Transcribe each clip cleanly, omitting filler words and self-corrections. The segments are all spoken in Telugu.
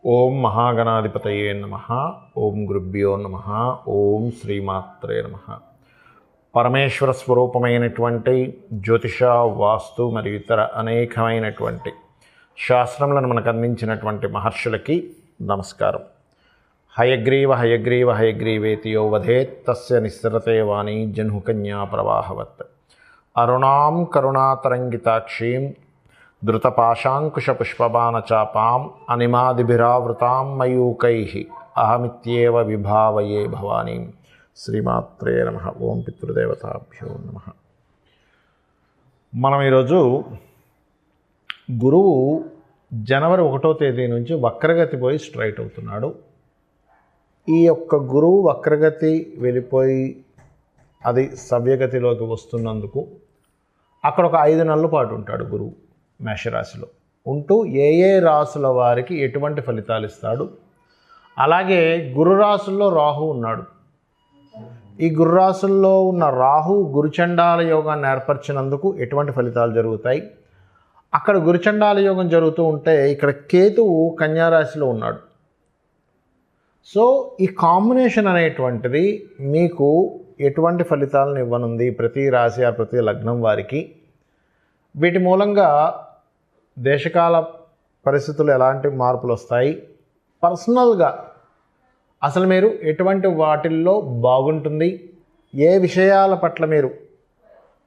ఓం మహాగణాధిపతయే నమః. ఓం గురుభ్యో నమః. ఓం శ్రీమాత్రే నమః. పరమేశ్వర స్వరూపమైనటువంటి జ్యోతిష, వాస్తు మరియు ఇతర అనేకమైనటువంటి శాస్త్రములను మనకు అందించినటువంటి మహర్షులకి నమస్కారం. హయగ్రీవ హయగ్రీవ హయగ్రీవేతి యో వదేత్ తస్య నిస్సరతే వాణి జహ్నుకన్యా ప్రవాహవత్. అరుణాం కరుణాతరంగితాక్షీం ధృతపాశాంకుశపుష్పబాణచాపాం అనిమాదిభిరావృతాం మయూకైః అహమిత్యేవ విభావయే భవానీం. శ్రీమాత్రే నమః. ఓం పితృదేవతాభ్యో నమః. మనం ఈరోజు గురువు జనవరి 1వ తేదీ నుంచి వక్రగతి పోయి స్ట్రైట్ అవుతున్నాడు. ఈ యొక్క గురువు వక్రగతి వెళ్ళిపోయి అది సవ్యగతిలోకి వస్తున్నందుకు అక్కడ ఒక 5 నెలల పాటు ఉంటాడు గురువు మేషరాశిలో ఉంటూ ఏ రాశుల వారికి ఎటువంటి ఫలితాలు ఇస్తాడు. అలాగే గురు రాశుల్లో రాహు ఉన్నాడు. ఈ గురు రాశుల్లో ఉన్న రాహు గురుచండాల యోగాన్ని ఏర్పరిచినందుకు ఎటువంటి ఫలితాలు జరుగుతాయి. అక్కడ గురుచండాల యోగం జరుగుతూ ఉంటే ఇక్కడ కేతువు కన్యారాశిలో ఉన్నాడు. సో ఈ కాంబినేషన్ అనేటువంటిది మీకు ఎటువంటి ఫలితాలను ఇవ్వనుంది ప్రతి రాశి ప్రతి లగ్నం వారికి. వీటి మూలంగా దేశకాల పరిస్థితులు ఎలాంటి మార్పులు వస్తాయి, పర్సనల్గా అసలు మీరు ఎటువంటి వాటిల్లో బాగుంటుంది, ఏ విషయాల పట్ల మీరు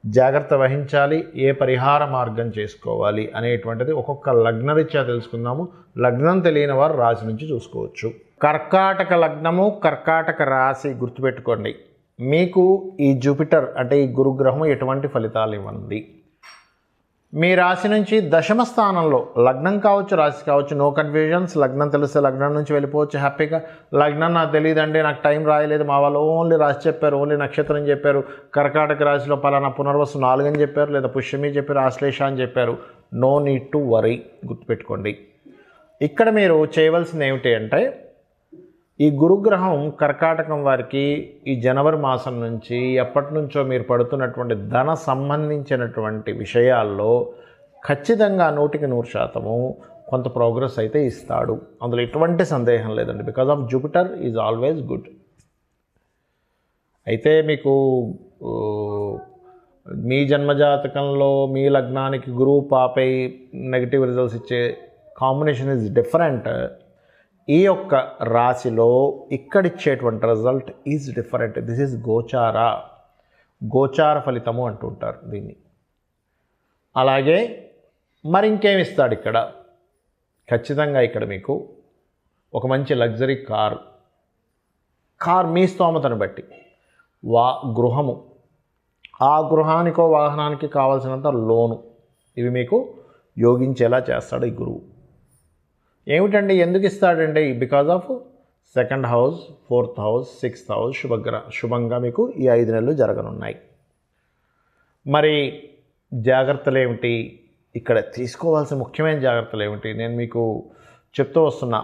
జాగ్రత్త వహించాలి, ఏ పరిహార మార్గం చేసుకోవాలి అనేటువంటిది ఒక్కొక్క లగ్నరీత్యా తెలుసుకుందాము. లగ్నం తెలియని వారు రాశి నుంచి చూసుకోవచ్చు. కర్కాటక లగ్నము, కర్కాటక రాశి గుర్తుపెట్టుకోండి. మీకు ఈ జూపిటర్ అంటే ఈ గురుగ్రహం ఎటువంటి ఫలితాలు ఇవ్వనుంది. మీ రాశి నుంచి దశమ స్థానంలో లగ్నం కావచ్చు, రాశి కావచ్చు, నో కన్ఫ్యూజన్స్. లగ్నం తెలిస్తే లగ్నం నుంచి వెళ్ళిపోవచ్చు హ్యాపీగా. లగ్నం నాకు తెలియదండి, నాకు టైం రాయలేదు, మా వాళ్ళు ఓన్లీ రాశి చెప్పారు, ఓన్లీ నక్షత్రం చెప్పారు, కర్కాటక రాశిలో పలానా పునర్వసు 4 అని చెప్పారు, లేదా పుష్యమి చెప్పారు, ఆశ్లేష అని చెప్పారు. No need to worry. గుర్తుపెట్టుకోండి. ఇక్కడ మీరు చేయవలసింది ఏమిటి అంటే, ఈ గురుగ్రహం కర్కాటకం వారికి ఈ జనవరి మాసం నుంచి ఎప్పటి నుంచో మీరు పడుతున్నటువంటి ధన సంబంధించినటువంటి విషయాల్లో ఖచ్చితంగా 100% కొంత ప్రోగ్రెస్ అయితే ఇస్తాడు. అందులో ఎటువంటి సందేహం లేదండి. Because of Jupiter is always good. అయితే మీకు మీ జన్మజాతకంలో మీ లగ్నానికి గురువు పాపై నెగిటివ్ రిజల్ట్స్ ఇచ్చే కాంబినేషన్ ఈజ్ డిఫరెంట్. ఈ యొక్క రాశిలో ఇక్కడిచ్చేటువంటి result is different. This is గోచార ఫలితము అంటుంటారు దీన్ని. అలాగే మరి ఇంకేమి ఇస్తాడు ఇక్కడ? ఖచ్చితంగా ఇక్కడ మీకు ఒక మంచి లగ్జరీ కార్ మీ స్తోమతను బట్టి గృహము, ఆ గృహానికో వాహనానికి కావాల్సినంత లోను, ఇవి మీకు యోగించేలా చేస్తాడు ఈ గురువు. ఏమిటండి, ఎందుకు ఇస్తాడండి? Because of 2nd house, 4th house, 6th house శుభంగా మీకు ఈ 5 నెలలు జరగనున్నాయి. మరి జాగ్రత్తలు ఏమిటి, ఇక్కడ తీసుకోవాల్సిన ముఖ్యమైన జాగ్రత్తలు ఏమిటి నేను మీకు చెప్తూ వస్తున్నా.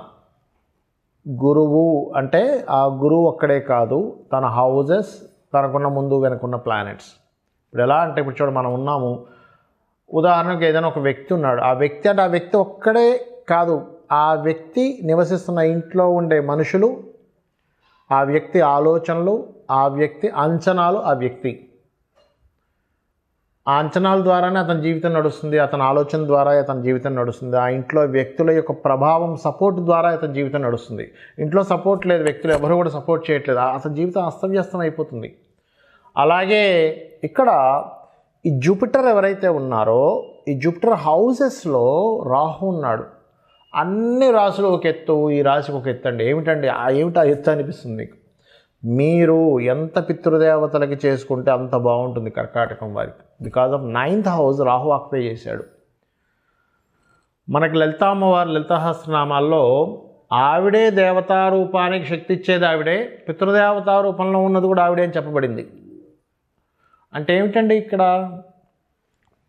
గురువు అంటే ఆ గురువు ఒక్కడే కాదు, తన హౌజెస్, తనకున్న ముందు వెనుకున్న ప్లానెట్స్. ఇప్పుడు ఎలా అంటే, ఇప్పుడు చూడ మనం ఉన్నాము, ఉదాహరణకు ఏదైనా ఒక వ్యక్తి ఉన్నాడు. ఆ వ్యక్తి ఒక్కడే కాదు, ఆ వ్యక్తి నివసిస్తున్న ఇంట్లో ఉండే మనుషులు, ఆ వ్యక్తి ఆలోచనలు, ఆ వ్యక్తి అంచనాలు, ఆ అంచనాల ద్వారానే అతని జీవితం నడుస్తుంది, అతని ఆలోచన ద్వారా అతని జీవితం నడుస్తుంది. ఆ ఇంట్లో వ్యక్తుల యొక్క ప్రభావం, సపోర్ట్ ద్వారా అతని జీవితం నడుస్తుంది. ఇంట్లో సపోర్ట్ లేదు, వ్యక్తులు ఎవరు కూడా సపోర్ట్ చేయట్లేదు, అతని జీవితం అస్తవ్యస్తం అయిపోతుంది. అలాగే ఇక్కడ ఈ జూపిటర్ ఎవరైతే ఉన్నారో, ఈ జూపిటర్ హౌసెస్లో రాహు ఉన్నాడు. అన్ని రాశులు ఒక ఎత్తు, ఈ రాశికి ఒక ఎత్తు అండి. ఏమిటండి ఏమిటా ఎత్తు అనిపిస్తుంది మీకు? మీరు ఎంత పితృదేవతలకి చేసుకుంటే అంత బాగుంటుంది కర్కాటకం వారికి. Because of 9th house Rahu occupy చేశాడు. మనకి లలితామ్మవారి లలితాసహస్రనామాల్లో ఆవిడే దేవతారూపానికి శక్తి ఇచ్చేది ఆవిడే, పితృదేవతా రూపంలో ఉన్నది కూడా ఆవిడే అని చెప్పబడింది. అంటే ఏమిటండి, ఇక్కడ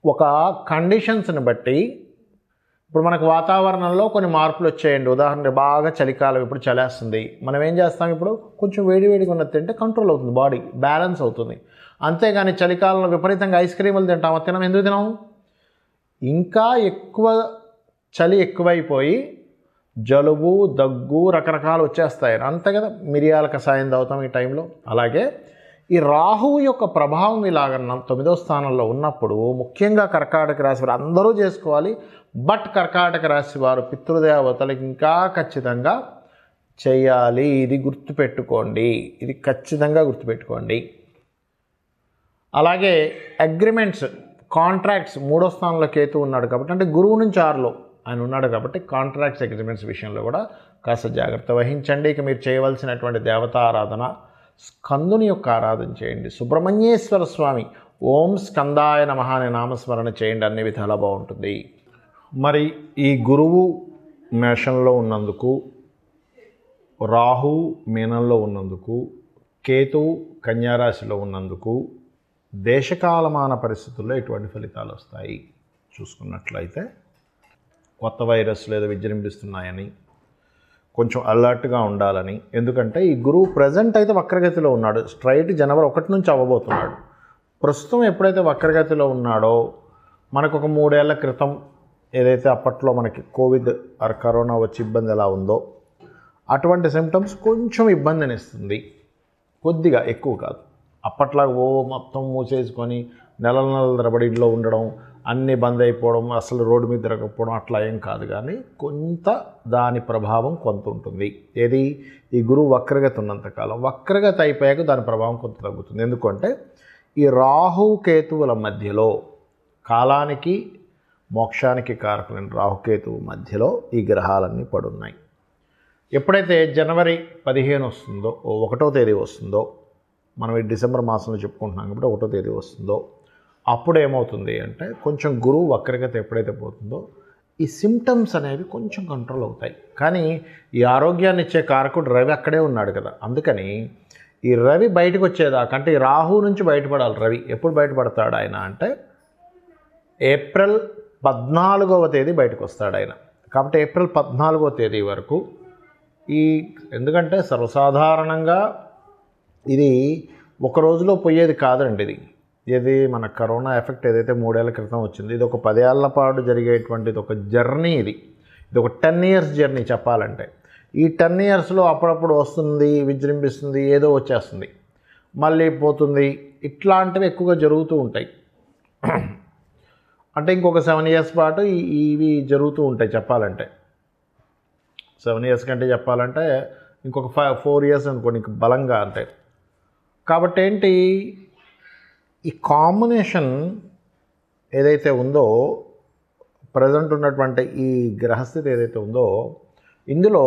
ఒక కండిషన్స్ని బట్టి ఇప్పుడు మనకు వాతావరణంలో కొన్ని మార్పులు వచ్చాయండి. ఉదాహరణకి బాగా చలికాలం, ఇప్పుడు చలేస్తుంది, మనం ఏం చేస్తాం, ఇప్పుడు కొంచెం వేడిగా ఉన్నది తింటే కంట్రోల్ అవుతుంది, బాడీ బ్యాలెన్స్ అవుతుంది. అంతేగాని చలికాలంలో విపరీతంగా ఐస్ క్రీములు తింటాము, ఎందుకు తినాము? ఇంకా ఎక్కువ చలి ఎక్కువైపోయి జలుబు, దగ్గు రకరకాలు వచ్చేస్తాయి. అంతే కదా, మిరియాల కషాయం తాగుతాం ఈ టైంలో. అలాగే ఈ రాహువు యొక్క ప్రభావం ఇలాగ 9వ స్థానంలో ఉన్నప్పుడు ముఖ్యంగా కర్కాటక రాశి వారు అందరూ చేసుకోవాలి. బట్ కర్కాటక రాశి వారు పితృదేవతలకు ఇంకా ఖచ్చితంగా చేయాలి. ఇది గుర్తుపెట్టుకోండి, ఇది ఖచ్చితంగా గుర్తుపెట్టుకోండి. అలాగే అగ్రిమెంట్స్, కాంట్రాక్ట్స్ 3వ స్థానంలో కేతు ఉన్నాడు కాబట్టి, అంటే గురువు నుంచి 6లో ఆయన ఉన్నాడు కాబట్టి కాంట్రాక్ట్స్, అగ్రిమెంట్స్ విషయంలో కూడా కాస్త జాగ్రత్త వహించండి. ఇక మీరు చేయవలసినటువంటి దేవతా ఆరాధన, స్కందుని యొక్క ఆరాధన చేయండి. సుబ్రహ్మణ్యేశ్వర స్వామి ఓం స్కందాయ నమః అనే నామస్మరణ చేయండి, అన్ని విధాలా బాగుంటుంది. మరి ఈ గురువు మేషంలో ఉన్నందుకు, రాహు మీనంలో ఉన్నందుకు, కేతువు కన్యారాశిలో ఉన్నందుకు దేశకాలమాన పరిస్థితుల్లో ఎటువంటి ఫలితాలు వస్తాయి చూసుకున్నట్లయితే, కొత్త వైరస్లు ఏదో విజృంభిస్తున్నాయని కొంచెం అలర్ట్గా ఉండాలని. ఎందుకంటే ఈ గురువు ప్రజెంట్ అయితే వక్రగతిలో ఉన్నాడు, స్ట్రైట్ జనవరి 1 నుంచి అవ్వబోతున్నాడు. ప్రస్తుతం ఎప్పుడైతే వక్రగతిలో ఉన్నాడో, మనకు ఒక 3 ఏళ్ల క్రితం ఏదైతే అప్పట్లో మనకి కోవిడ్ ఆర్ కరోనా వచ్చి ఇబ్బంది ఎలా ఉందో అటువంటి సిమ్టమ్స్ కొంచెం ఇబ్బందిని ఇస్తుంది, కొద్దిగా, ఎక్కువ కాదు. అప్పట్లాగా మొత్తం మూసేసుకొని నెలల తరబడి ఇంట్లో ఉండడం, అన్నీ బంద్ అయిపోవడం, అసలు రోడ్డు మీద తిరగకపోవడం అట్లా ఏం కాదు. కానీ కొంత దాని ప్రభావం కొంత ఉంటుంది. ఏది, ఈ గురువు వక్రగతి ఉన్నంతకాలం. వక్రగతి అయిపోయాక దాని ప్రభావం కొంత తగ్గుతుంది. ఎందుకంటే ఈ రాహు కేతువుల మధ్యలో, కాలానికి మోక్షానికి కారకులైన రాహుకేతువు మధ్యలో ఈ గ్రహాలన్నీ పడున్నాయి. ఎప్పుడైతే జనవరి 15 వస్తుందో, 1వ తేదీ వస్తుందో, మనం ఈ డిసెంబర్ మాసంలో చెప్పుకుంటున్నాం కాబట్టి 1వ తేదీ వస్తుందో, అప్పుడు ఏమవుతుంది అంటే కొంచెం గురువు వక్రగతి ఎప్పుడైతే పోతుందో ఈ సిమ్టమ్స్ అనేవి కొంచెం కంట్రోల్ అవుతాయి. కానీ ఈ ఆరోగ్యాన్ని ఇచ్చే కారకుడు రవి అక్కడే ఉన్నాడు కదా, అందుకని ఈ రవి బయటకు వచ్చేదాకా, అంటే ఈ రాహు నుంచి బయటపడాలి రవి. ఎప్పుడు బయటపడతాడు ఆయన అంటే ఏప్రిల్ 14వ తేదీ బయటకు వస్తాడు ఆయన. కాబట్టి ఏప్రిల్ 14వ తేదీ వరకు ఎందుకంటే సర్వసాధారణంగా ఇది ఒక రోజులో పోయేది కాదండి. ఇది మన కరోనా ఎఫెక్ట్ ఏదైతే 3 ఏళ్ల క్రితం వచ్చింది, ఇది ఒక 10 ఏళ్ల పాటు జరిగేటువంటిది ఒక జర్నీ. ఇది ఒక 10 ఇయర్స్ జర్నీ చెప్పాలంటే. ఈ 10 ఇయర్స్లో అప్పుడప్పుడు వస్తుంది, విజృంభిస్తుంది, ఏదో వచ్చేస్తుంది, మళ్ళీ పోతుంది, ఇట్లాంటివి ఎక్కువగా జరుగుతూ ఉంటాయి. అంటే ఇంకొక 7 ఇయర్స్ పాటు ఇవి జరుగుతూ ఉంటాయి చెప్పాలంటే. 7 ఇయర్స్ కంటే చెప్పాలంటే ఇంకొక 4 ఇయర్స్ అనుకోండి ఇంక బలంగా. అంటే కాబట్టి ఏంటి, ఈ కాంబినేషన్ ఏదైతే ఉందో, ప్రజెంట్ ఉన్నటువంటి ఈ గ్రహస్థితి ఏదైతే ఉందో, ఇందులో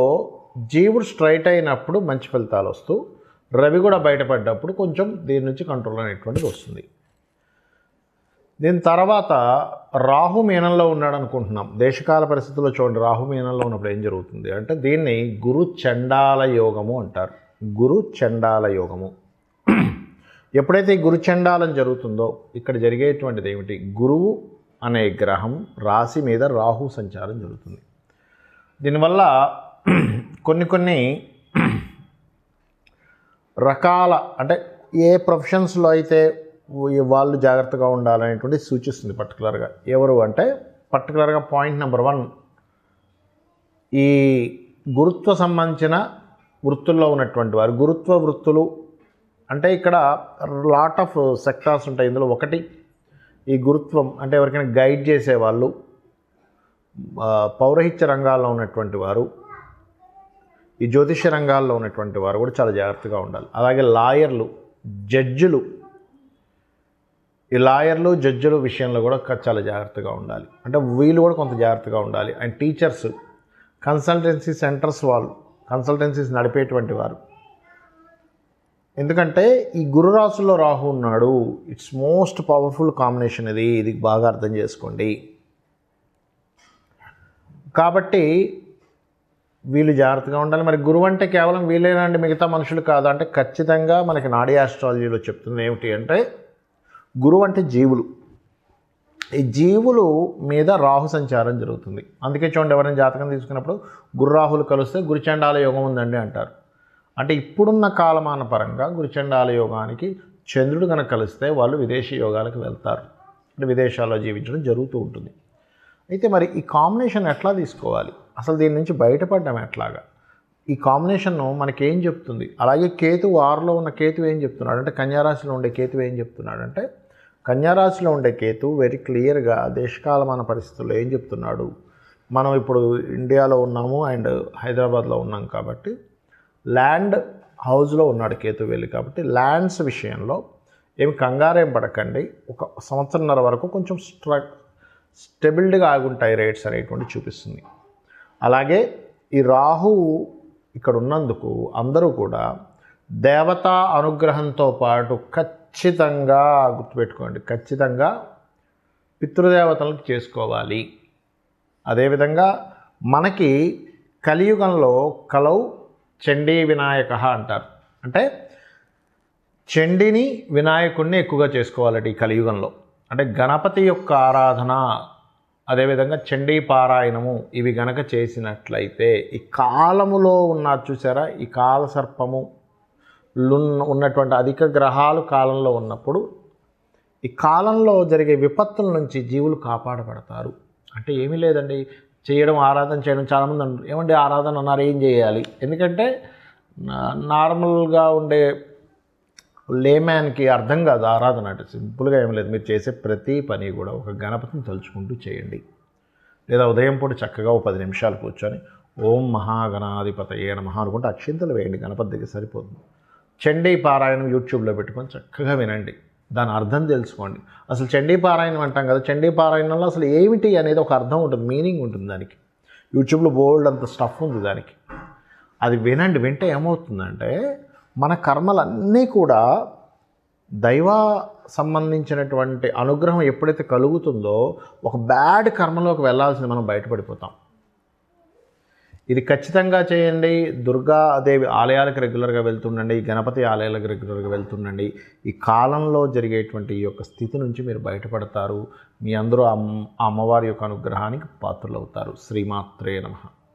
జీవుడు స్ట్రైట్ అయినప్పుడు మంచి ఫలితాలు వస్తూ, రవి కూడా బయటపడ్డప్పుడు కొంచెం దీని నుంచి కంట్రోల్ అనేటువంటిది వస్తుంది. దీని తర్వాత రాహు మీనంలో ఉన్నాడు అనుకుంటున్నాం. దేశకాల పరిస్థితుల్లో చూడండి, రాహు మీనంలో ఉన్నప్పుడు ఏం జరుగుతుంది అంటే దీన్ని గురు చండాల యోగము అంటారు. గురు చండాల యోగము. ఎప్పుడైతే ఈ గురు చండాలం జరుగుతుందో ఇక్కడ జరిగేటువంటిది ఏమిటి, గురువు అనే గ్రహం రాశి మీద రాహు సంచారం జరుగుతుంది. దీనివల్ల కొన్ని రకాల, అంటే ఏ ప్రొఫెషన్స్లో అయితే వాళ్ళు జాగ్రత్తగా ఉండాలనేటువంటి సూచిస్తుంది పర్టికులర్గా. ఎవరు అంటే పర్టికులర్గా పాయింట్ నెంబర్ 1, ఈ గురుత్వ సంబంధించిన వృత్తుల్లో ఉన్నటువంటి వారు. గురుత్వ వృత్తులు అంటే ఇక్కడ లాట్ ఆఫ్ సెక్టార్స్ ఉంటాయి. ఇందులో ఒకటి ఈ గురుత్వం అంటే ఎవరికైనా గైడ్ చేసేవాళ్ళు, పౌరహిత్య రంగాల్లో ఉన్నటువంటి వారు, ఈ జ్యోతిష్య రంగాల్లో ఉన్నటువంటి వారు కూడా చాలా జాగ్రత్తగా ఉండాలి. అలాగే లాయర్లు, జడ్జిలు, ఈ లాయర్లు జడ్జిల విషయంలో కూడా చాలా జాగ్రత్తగా ఉండాలి. అంటే వీళ్ళు కూడా కొంత జాగ్రత్తగా ఉండాలి. అండ్ టీచర్స్, కన్సల్టెన్సీ సెంటర్స్ వాళ్ళు, కన్సల్టెన్సీస్ నడిపేటువంటి వారు. ఎందుకంటే ఈ గురు రాశుల్లో రాహు ఉన్నాడు. ఇట్స్ మోస్ట్ పవర్ఫుల్ కాంబినేషన్ ఇది బాగా అర్థం చేసుకోండి. కాబట్టి వీళ్ళు జాగ్రత్తగా ఉండాలి. మరి గురువు అంటే కేవలం వీళ్ళేనండి, మిగతా మనుషులు కాదు అంటే ఖచ్చితంగా మనకి నాడీ ఆస్ట్రాలజీలో చెప్తుంది ఏమిటి అంటే గురువు అంటే జీవులు. ఈ జీవులు మీద రాహు సంచారం జరుగుతుంది. అందుకే చూడండి, ఎవరైనా జాతకం తీసుకున్నప్పుడు గురు రాహులు కలిస్తే గురుచండాల యోగం ఉందండి అంటారు. అంటే ఇప్పుడున్న కాలమాన పరంగా గురుచండాల యోగానికి చంద్రుడు కనుక కలిస్తే వాళ్ళు విదేశీ యోగాలకు వెళ్తారు, అంటే విదేశాల్లో జీవించడం జరుగుతూ ఉంటుంది. అయితే మరి ఈ కాంబినేషన్ ఎట్లా తీసుకోవాలి, అసలు దీని నుంచి బయటపడ్డం ఎట్లాగా? ఈ కాంబినేషన్ మనకేం చెప్తుంది? అలాగే కేతు 6లో ఉన్న కేతు ఏం చెప్తున్నాడు అంటే, కన్యారాశిలో ఉండే కేతు ఏం చెప్తున్నాడంటే, కన్యారాశిలో ఉండే కేతు వెరీ క్లియర్గా దేశకాలమాన పరిస్థితుల్లో ఏం చెప్తున్నాడు? మనం ఇప్పుడు ఇండియాలో ఉన్నాము అండ్ హైదరాబాద్లో ఉన్నాం కాబట్టి ల్యాండ్ హౌస్లో ఉన్నాడు కేతు వెళ్ళి, కాబట్టి ల్యాండ్స్ విషయంలో ఏమి కంగారేం పడకండి. ఒక సంవత్సరంన్నర వరకు కొంచెం స్టెబిలిటీగా ఆగుంటాయి రేట్స్ అనేటువంటి చూపిస్తుంది. అలాగే ఈ రాహువు ఇక్కడ ఉన్నందుకు అందరూ కూడా దేవతా అనుగ్రహంతో పాటు ఖచ్చితంగా గుర్తుపెట్టుకోండి, ఖచ్చితంగా పితృదేవతలకు చేసుకోవాలి. అదేవిధంగా మనకి కలియుగంలో కలౌ చండీ వినాయక అంటారు. అంటే చండీని వినాయకుడిని ఎక్కువగా చేసుకోవాలట ఈ కలియుగంలో. అంటే గణపతి యొక్క ఆరాధన, అదేవిధంగా చండీ పారాయణము ఇవి గనక చేసినట్లయితే ఈ కాలములో ఉన్న చూసారా, ఈ కాలసర్పము ఉన్నటువంటి అధిక గ్రహాలు కాలంలో ఉన్నప్పుడు ఈ కాలంలో జరిగే విపత్తుల నుంచి జీవులు కాపాడబడతారు. అంటే ఏమీ లేదండి, చేయడం ఆరాధన చేయడం. చాలామంది అంటారు ఏమంటే ఆరాధన అన్నారు, ఏం చేయాలి? ఎందుకంటే నార్మల్గా ఉండే లేమ్యాన్కి అర్థం కాదు ఆరాధన అంటే. సింపుల్గా ఏం లేదు, మీరు చేసే ప్రతి పని కూడా ఒక గణపతిని తలుచుకుంటూ చేయండి. లేదా ఉదయం పూట చక్కగా 10 నిమిషాలు కూర్చొని ఓం మహాగణాధిపతయే నమః అనుకుంటే అక్షింతలు వేయండి, గణపతి దగ్గర సరిపోతుంది. చండీ పారాయణం యూట్యూబ్లో పెట్టుకొని చక్కగా వినండి, దాని అర్థం తెలుసుకోండి. అసలు చండీ పారాయణం అంటాం కదా, చండీ పారాయణంలో అసలు ఏమిటి అనేది ఒక అర్థం ఉంటుంది, మీనింగ్ ఉంటుంది దానికి. యూట్యూబ్లో బోల్డ్ అంత స్టఫ్ ఉంది దానికి. అది వినండి, వింటే ఏమవుతుందంటే మన కర్మలన్నీ కూడా దైవ సంబంధించినటువంటి అనుగ్రహం ఎప్పుడైతే కలుగుతుందో ఒక బ్యాడ్ కర్మలోకి వెళ్ళాల్సింది మనం బయటపడిపోతాం. ఇది ఖచ్చితంగా చేయండి. దుర్గాదేవి ఆలయాలకు రెగ్యులర్గా వెళ్తుండండి, గణపతి ఆలయాలకు రెగ్యులర్గా వెళ్తుండండి. ఈ కాలంలో జరిగేటువంటి ఈ యొక్క స్థితి నుంచి మీరు బయటపడతారు. మీ అందరూ అమ్మవారి యొక్క అనుగ్రహానికి పాత్రలవుతారు. శ్రీమాత్రే నమః.